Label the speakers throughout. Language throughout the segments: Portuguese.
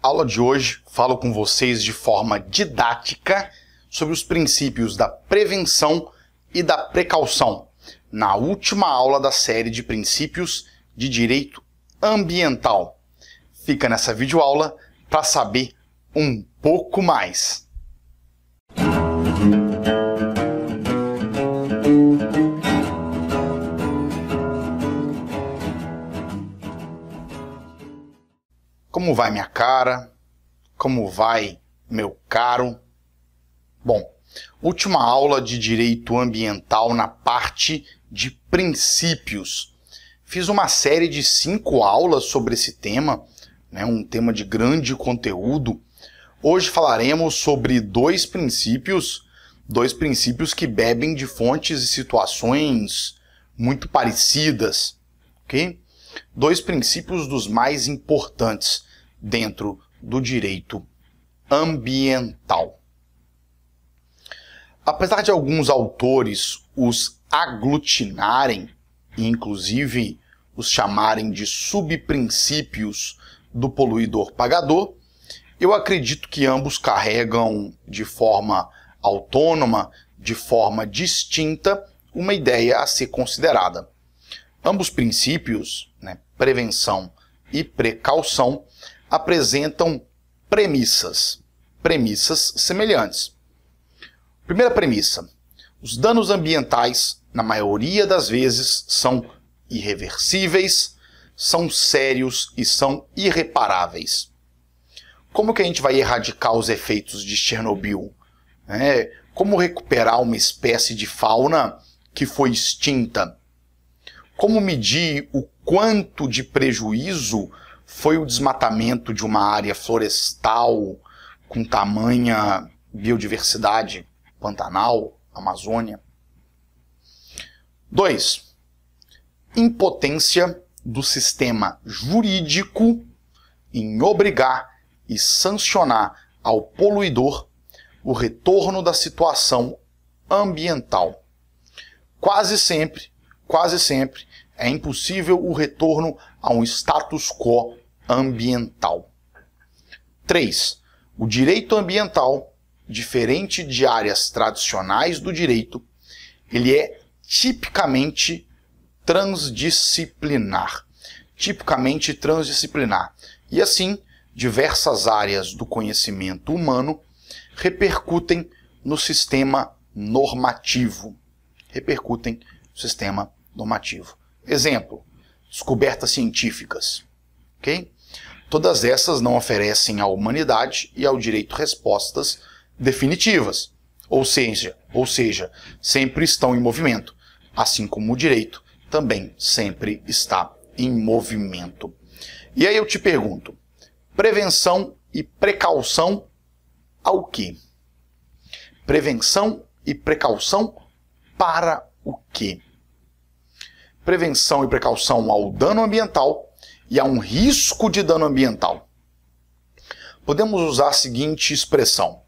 Speaker 1: Aula de hoje, falo com vocês de forma didática sobre os princípios da prevenção e da precaução, na última aula da série de princípios de direito ambiental. Fica nessa videoaula para saber um pouco mais. Como vai minha cara? Como vai meu caro? Bom, última aula de direito ambiental na parte de princípios. Fiz uma série de 5 aulas sobre esse tema, um tema de grande conteúdo. Hoje falaremos sobre dois princípios que bebem de fontes e situações muito parecidas, ok? 2 princípios dos mais importantes dentro do direito ambiental. Apesar de alguns autores os aglutinarem e inclusive os chamarem de subprincípios do poluidor-pagador, eu acredito que ambos carregam de forma autônoma, de forma distinta, uma ideia a ser considerada. Ambos princípios, prevenção e precaução, apresentam premissas semelhantes. Primeira premissa: os danos ambientais, na maioria das vezes, são irreversíveis, são sérios e são irreparáveis. Como que a gente vai erradicar os efeitos de Chernobyl? Como recuperar uma espécie de fauna que foi extinta? Como medir o quanto de prejuízo foi o desmatamento de uma área florestal com tamanha biodiversidade, Pantanal, Amazônia? 2. Impotência do sistema jurídico em obrigar e sancionar ao poluidor o retorno da situação ambiental. Quase sempre é impossível o retorno a um status quo ambiental. 3. O direito ambiental, diferente de áreas tradicionais do direito, ele é tipicamente transdisciplinar. E assim, diversas áreas do conhecimento humano repercutem no sistema normativo. Exemplo: descobertas científicas. Todas essas não oferecem à humanidade e ao direito respostas definitivas, ou seja, sempre estão em movimento, assim como o direito também sempre está em movimento. E aí eu te pergunto, prevenção e precaução ao quê? Prevenção e precaução para o quê? Prevenção e precaução ao dano ambiental e a um risco de dano ambiental. Podemos usar a seguinte expressão: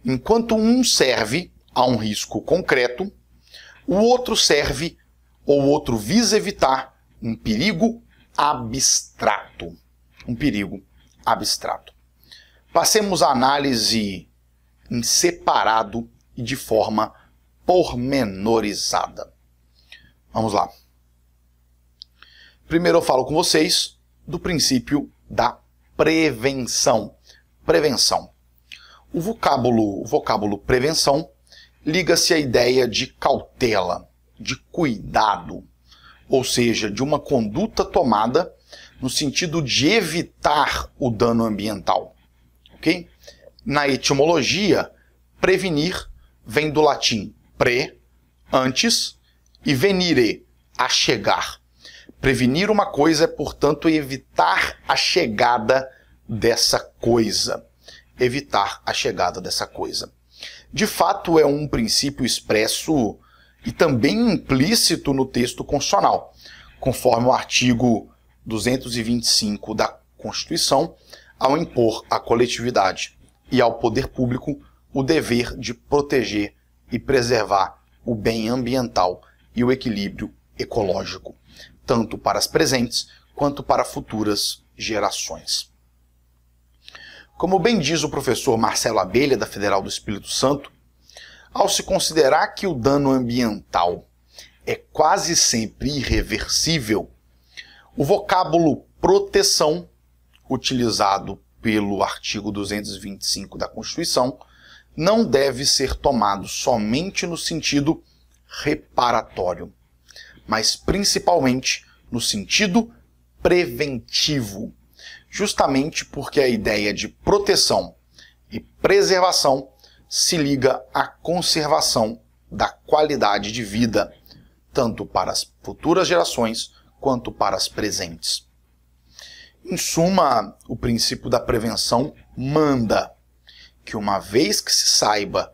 Speaker 1: enquanto um serve a um risco concreto, o outro serve ou o outro visa evitar um perigo abstrato. Passemos a análise em separado e de forma pormenorizada. Vamos lá. Primeiro eu falo com vocês do princípio da prevenção. O vocábulo prevenção liga-se à ideia de cautela, de cuidado, ou seja, de uma conduta tomada no sentido de evitar o dano ambiental. Ok? Na etimologia, prevenir vem do latim pre, antes, e venire, a chegar. Prevenir uma coisa é, portanto, evitar a chegada dessa coisa. De fato, é um princípio expresso e também implícito no texto constitucional, conforme o artigo 225 da Constituição, ao impor à coletividade e ao poder público o dever de proteger e preservar o bem ambiental e o equilíbrio ecológico, tanto para as presentes quanto para futuras gerações. Como bem diz o professor Marcelo Abelha, da Federal do Espírito Santo, ao se considerar que o dano ambiental é quase sempre irreversível, o vocábulo proteção, utilizado pelo artigo 225 da Constituição, não deve ser tomado somente no sentido reparatório, mas principalmente no sentido preventivo, justamente porque a ideia de proteção e preservação se liga à conservação da qualidade de vida, tanto para as futuras gerações quanto para as presentes. Em suma, o princípio da prevenção manda que, uma vez que se saiba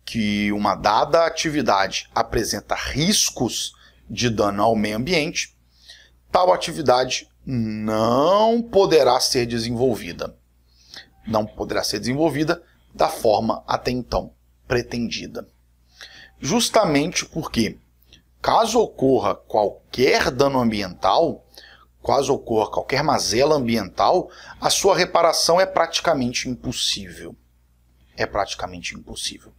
Speaker 1: que uma dada atividade apresenta riscos de dano ao meio ambiente, tal atividade não poderá ser desenvolvida. Não poderá ser desenvolvida da forma até então pretendida. Justamente porque, caso ocorra qualquer dano ambiental, caso ocorra qualquer mazela ambiental, a sua reparação é praticamente impossível. É praticamente impossível.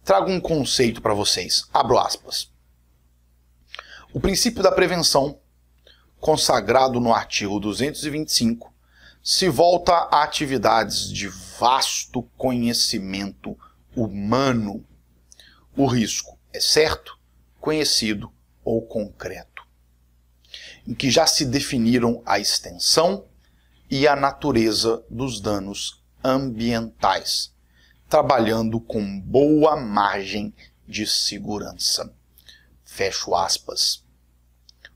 Speaker 1: Trago um conceito para vocês. Abro aspas. O princípio da prevenção, consagrado no artigo 225, se volta a atividades de vasto conhecimento humano. O risco é certo, conhecido ou concreto, em que já se definiram a extensão e a natureza dos danos ambientais, trabalhando com boa margem de segurança. Fecho aspas.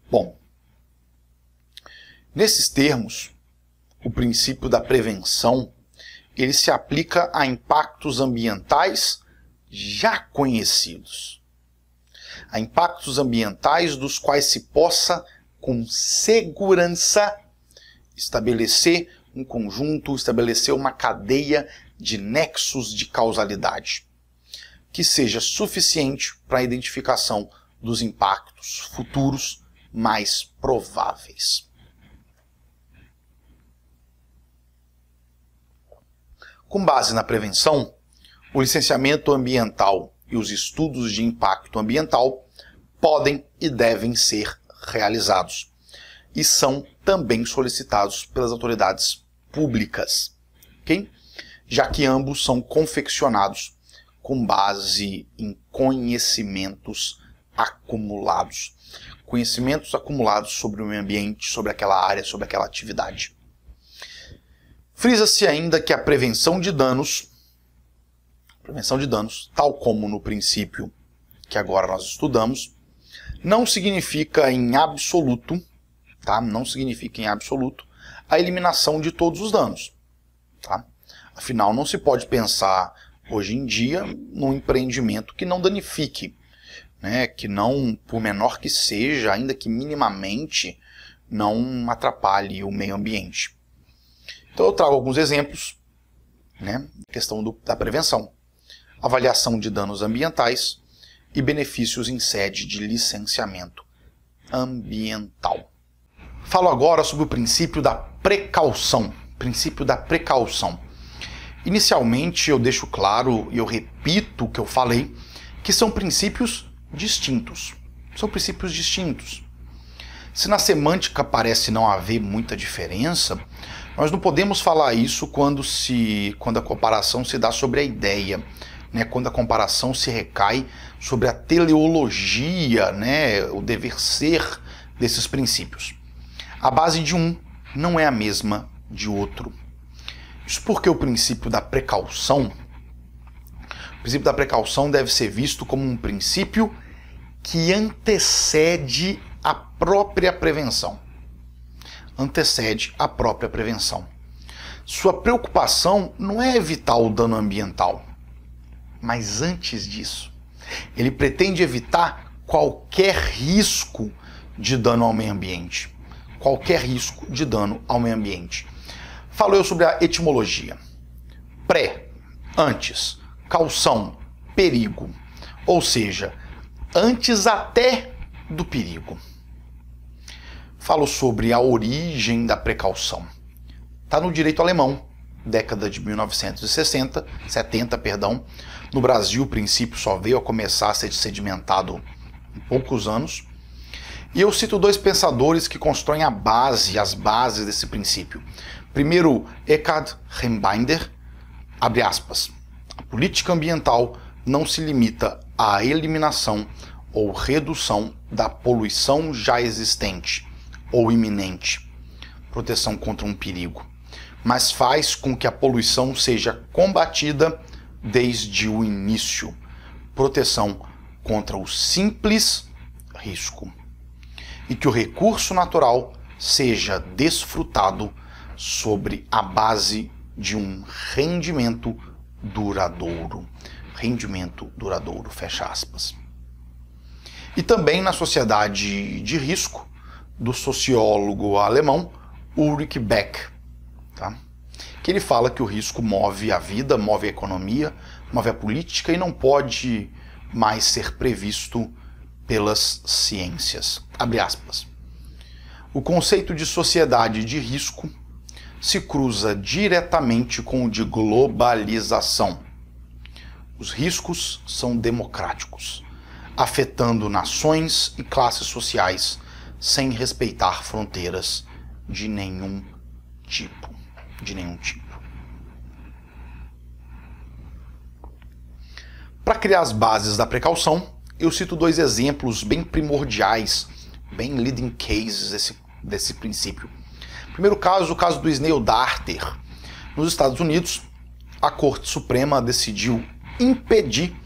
Speaker 1: Bom, nesses termos, o princípio da prevenção, ele se aplica a impactos ambientais já conhecidos. A impactos ambientais dos quais se possa, com segurança, estabelecer um conjunto, estabelecer uma cadeia de nexos de causalidade, que seja suficiente para a identificação dos impactos futuros mais prováveis. Com base na prevenção, o licenciamento ambiental e os estudos de impacto ambiental podem e devem ser realizados e são também solicitados pelas autoridades públicas, ok? Já que ambos são confeccionados com base em conhecimentos acumulados. Conhecimentos acumulados sobre o meio ambiente, sobre aquela área, sobre aquela atividade. Frisa-se ainda que a prevenção de danos, tal como no princípio que agora nós estudamos, não significa em absoluto, tá? Não significa em absoluto a eliminação de todos os danos, tá? Afinal, não se pode pensar hoje em dia num empreendimento que não danifique, né? Que não, por menor que seja, ainda que minimamente, não atrapalhe o meio ambiente. Então eu trago alguns exemplos, né? Questão da prevenção, avaliação de danos ambientais e benefícios em sede de licenciamento ambiental. Falo agora sobre o princípio da precaução. Princípio da precaução. Inicialmente eu deixo claro e eu repito o que eu falei, que são princípios distintos. São princípios distintos. Se na semântica parece não haver muita diferença, nós não podemos falar isso quando a comparação se dá sobre a ideia, né? Quando a comparação se recai sobre a teleologia, né? O dever ser desses princípios. A base de um não é a mesma de outro. Isso porque o princípio da precaução deve ser visto como um princípio que antecede a própria prevenção. Antecede a própria prevenção. Sua preocupação não é evitar o dano ambiental, mas antes disso, ele pretende evitar qualquer risco de dano ao meio ambiente. Qualquer risco de dano ao meio ambiente. Falo eu sobre a etimologia. Pré, antes, caução, perigo. Ou seja, antes até do perigo. Falo sobre a origem da precaução. Está no direito alemão, década de 1970, perdão. No Brasil, o princípio só veio a começar a ser sedimentado em poucos anos. E eu cito dois pensadores que constroem as bases desse princípio. Primeiro, Eckhard Rembinder, abre aspas, a política ambiental não se limita à eliminação ou redução da poluição já existente ou iminente, proteção contra um perigo, mas faz com que a poluição seja combatida desde o início, proteção contra o simples risco, e que o recurso natural seja desfrutado sobre a base de um rendimento duradouro. Rendimento duradouro, fecha aspas. E também na sociedade de risco, do sociólogo alemão Ulrich Beck, tá? Que ele fala que o risco move a vida, move a economia, move a política e não pode mais ser previsto pelas ciências. Abre aspas. O conceito de sociedade de risco se cruza diretamente com o de globalização. Os riscos são democráticos, afetando nações e classes sociais sem respeitar fronteiras de nenhum tipo. Para criar as bases da precaução, eu cito dois exemplos bem primordiais, bem leading cases desse princípio. Primeiro caso, o caso do Snail Darter. Nos Estados Unidos, a Corte Suprema decidiu impedir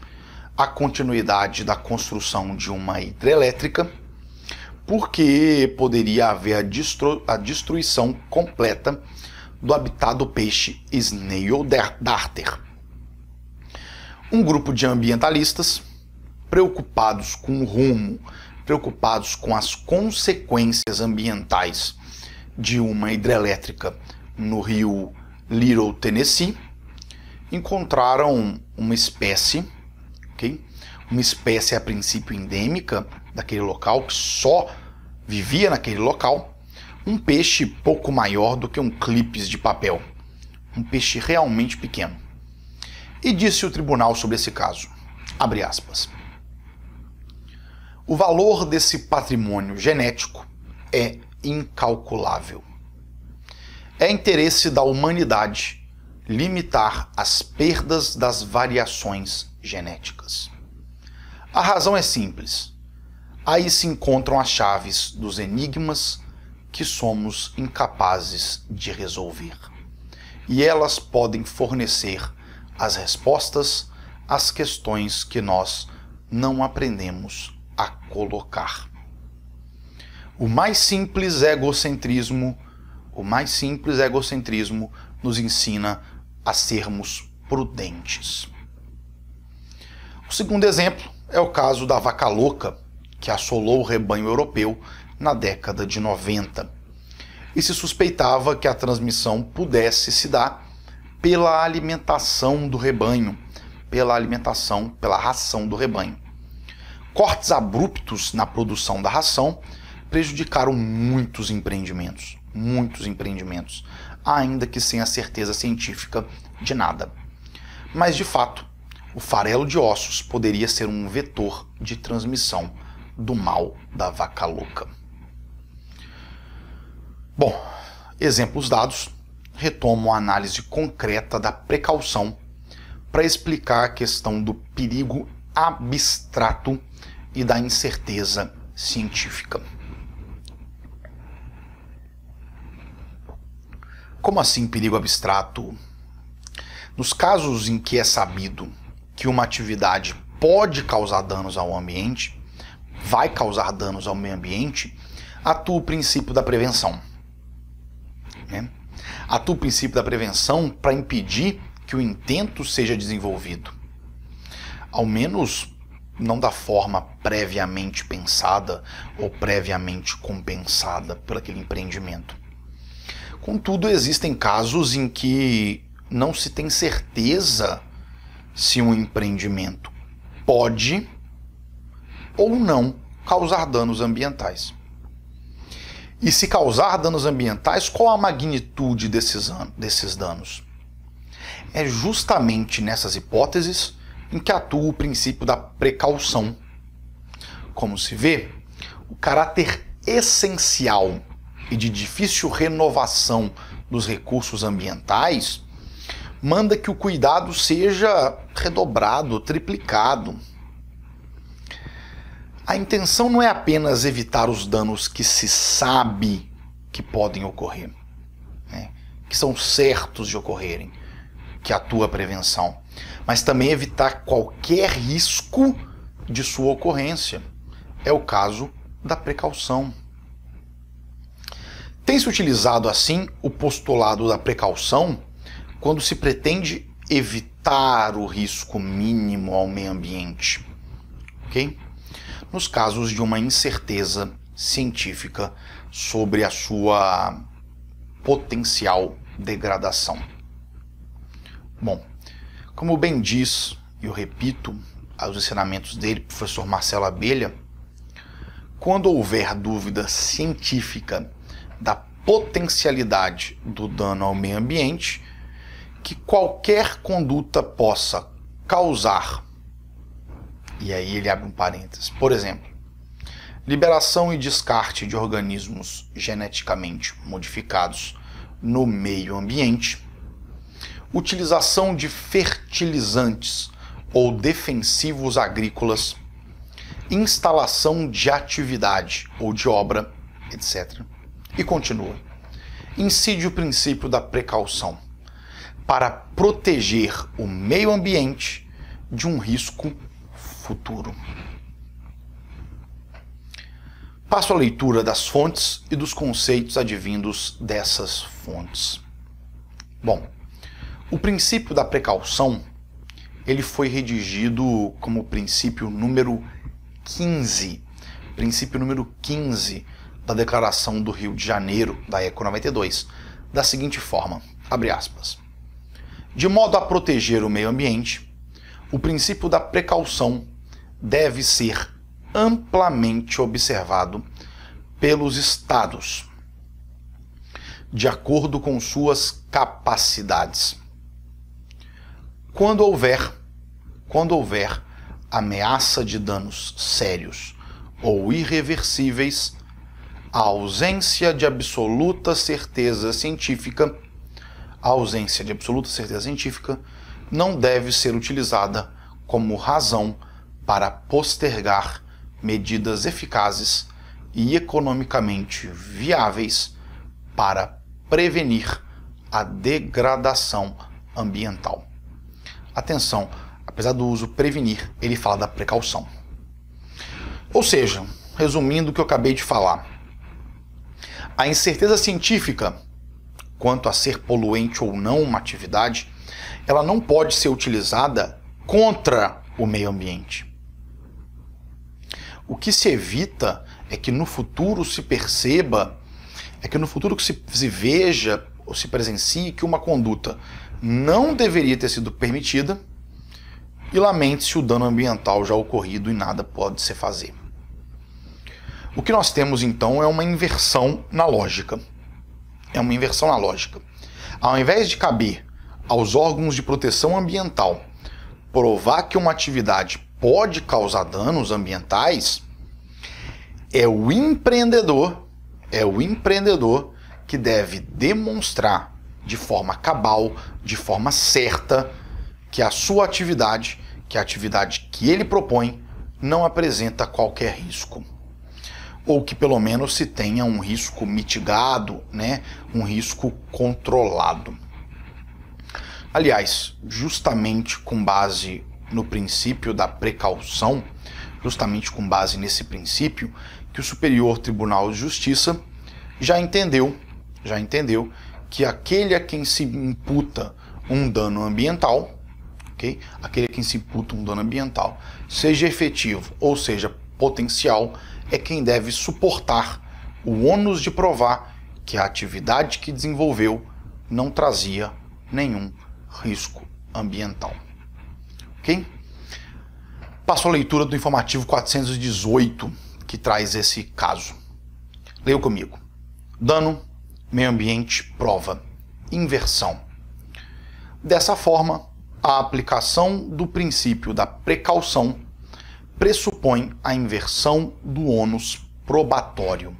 Speaker 1: a continuidade da construção de uma hidrelétrica porque poderia haver a destruição completa do habitat do peixe Snail Darter. Um grupo de ambientalistas, preocupados com o rumo, preocupados com as consequências ambientais de uma hidrelétrica no rio Little Tennessee, encontraram uma espécie, okay? Uma espécie a princípio endêmica daquele local, que só vivia naquele local, um peixe pouco maior do que um clipes de papel, um peixe realmente pequeno. E disse o tribunal sobre esse caso, abre aspas, o valor desse patrimônio genético é incalculável. É interesse da humanidade limitar as perdas das variações genéticas. A razão é simples. Aí se encontram as chaves dos enigmas que somos incapazes de resolver. E elas podem fornecer as respostas às questões que nós não aprendemos a colocar. O mais simples egocentrismo nos ensina a sermos prudentes. O segundo exemplo é o caso da vaca louca, que assolou o rebanho europeu na década de 90. E se suspeitava que a transmissão pudesse se dar pela alimentação do rebanho, pela ração do rebanho. Cortes abruptos na produção da ração prejudicaram muitos empreendimentos, ainda que sem a certeza científica de nada. Mas, de fato, o farelo de ossos poderia ser um vetor de transmissão do mal da vaca louca. Bom, exemplos dados, retomo a análise concreta da precaução para explicar a questão do perigo abstrato e da incerteza científica. Como assim perigo abstrato? Nos casos em que é sabido que uma atividade pode causar danos ao ambiente, vai causar danos ao meio ambiente, atua o princípio da prevenção. Atua o princípio da prevenção para impedir que o intento seja desenvolvido. Ao menos não da forma previamente pensada ou previamente compensada por aquele empreendimento. Contudo, existem casos em que não se tem certeza se um empreendimento pode ou não causar danos ambientais. E se causar danos ambientais, qual a magnitude desses danos? É justamente nessas hipóteses em que atua o princípio da precaução. Como se vê, o caráter essencial e de difícil renovação dos recursos ambientais manda que o cuidado seja redobrado, triplicado. A intenção não é apenas evitar os danos que se sabe que podem ocorrer, né, que são certos de ocorrerem, que atua a prevenção, mas também evitar qualquer risco de sua ocorrência. É o caso da precaução. Tem-se utilizado assim o postulado da precaução quando se pretende evitar o risco mínimo ao meio ambiente, ok? Nos casos de uma incerteza científica sobre a sua potencial degradação. Bom, como bem diz, e eu repito os ensinamentos dele, professor Marcelo Abelha, quando houver dúvida científica da potencialidade do dano ao meio ambiente que qualquer conduta possa causar, e aí ele abre um parênteses, por exemplo, liberação e descarte de organismos geneticamente modificados no meio ambiente, utilização de fertilizantes ou defensivos agrícolas, instalação de atividade ou de obra, etc. E continua. Incide o princípio da precaução para proteger o meio ambiente de um risco futuro. Passo a leitura das fontes e dos conceitos advindos dessas fontes. Bom, o princípio da precaução, ele foi redigido como princípio número 15, princípio número 15 da Declaração do Rio de Janeiro, da ECO 92, da seguinte forma, abre aspas, de modo a proteger o meio ambiente, o princípio da precaução deve ser amplamente observado pelos Estados, de acordo com suas capacidades. Quando houver ameaça de danos sérios ou irreversíveis, a ausência de absoluta certeza científica não deve ser utilizada como razão para postergar medidas eficazes e economicamente viáveis para prevenir a degradação ambiental. Atenção, apesar do uso prevenir, ele fala da precaução. Ou seja, resumindo o que eu acabei de falar, a incerteza científica quanto a ser poluente ou não uma atividade, ela não pode ser utilizada contra o meio ambiente. O que se evita é que no futuro se perceba, se veja ou se presencie que uma conduta não deveria ter sido permitida e lamente-se o dano ambiental já ocorrido e nada pode se fazer. O que nós temos então é uma inversão na lógica. Ao invés de caber aos órgãos de proteção ambiental provar que uma atividade pode causar danos ambientais, é o empreendedor que deve demonstrar de forma cabal, de forma certa, que a sua atividade, que a atividade que ele propõe, não apresenta qualquer risco. Ou que pelo menos se tenha um risco mitigado, né? Um risco controlado. Aliás, justamente com base no princípio da precaução, justamente com base nesse princípio, que o Superior Tribunal de Justiça já entendeu que aquele a quem se imputa um dano ambiental, ok? Aquele a quem se imputa um dano ambiental, seja efetivo ou seja potencial, é quem deve suportar o ônus de provar que a atividade que desenvolveu não trazia nenhum risco ambiental. Ok? Passo a leitura do informativo 418, que traz esse caso. Leia comigo. Dano, meio ambiente, prova. Inversão. Dessa forma, a aplicação do princípio da precaução pressupõe a inversão do ônus probatório.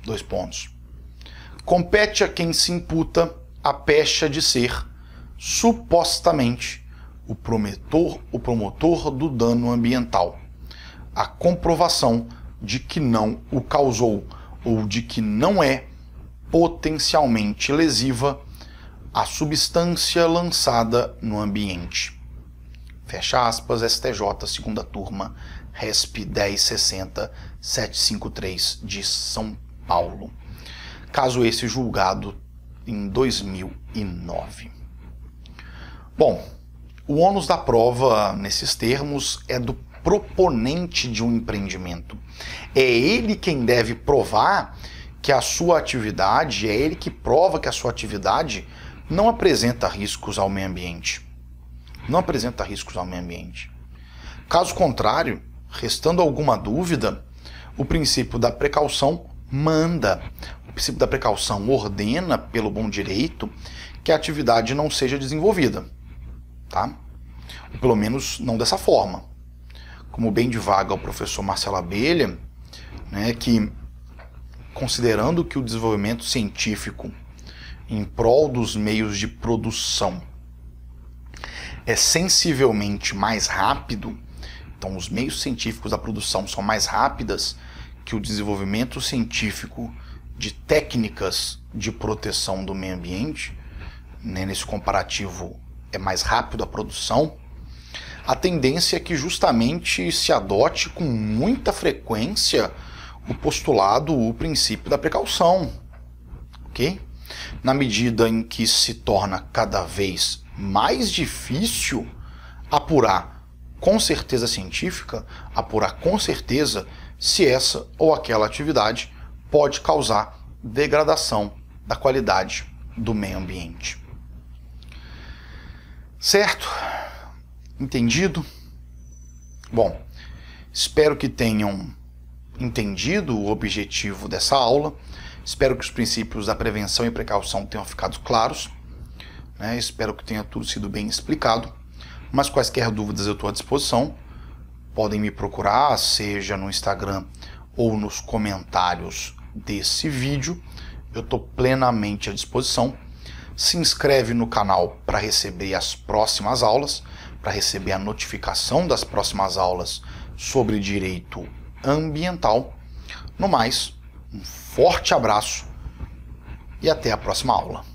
Speaker 1: 2 pontos. Compete a quem se imputa a pecha de ser, supostamente, o promotor do dano ambiental, a comprovação de que não o causou ou de que não é potencialmente lesiva a substância lançada no ambiente. Fecha aspas, STJ, segunda turma, RESP 1060-753 de São Paulo. Caso esse julgado em 2009. Bom, o ônus da prova, nesses termos, é do proponente de um empreendimento. É ele quem deve provar que a sua atividade, é ele que prova que a sua atividade não apresenta riscos ao meio ambiente. Não apresenta riscos ao meio ambiente. Caso contrário, restando alguma dúvida, o princípio da precaução manda. O princípio da precaução ordena, pelo bom direito, que a atividade não seja desenvolvida. Tá? Ou pelo menos não dessa forma. Como bem divaga o professor Marcelo Abelha, né, que considerando que o desenvolvimento científico em prol dos meios de produção é sensivelmente mais rápido, então os meios científicos da produção são mais rápidas que o desenvolvimento científico de técnicas de proteção do meio ambiente, né, nesse comparativo é mais rápido a produção, a tendência é que justamente se adote com muita frequência o postulado, o princípio da precaução, ok? Na medida em que se torna cada vez mais difícil apurar com certeza científica, apurar com certeza se essa ou aquela atividade pode causar degradação da qualidade do meio ambiente. Certo? Entendido? Bom, espero que tenham entendido o objetivo dessa aula. Espero que os princípios da prevenção e precaução tenham ficado claros, né? Espero que tenha tudo sido bem explicado. Mas quaisquer dúvidas eu estou à disposição. Podem me procurar, seja no Instagram ou nos comentários desse vídeo. Eu estou plenamente à disposição. Se inscreve no canal para receber as próximas aulas, para receber a notificação das próximas aulas sobre direito ambiental. No mais, um forte abraço e até a próxima aula.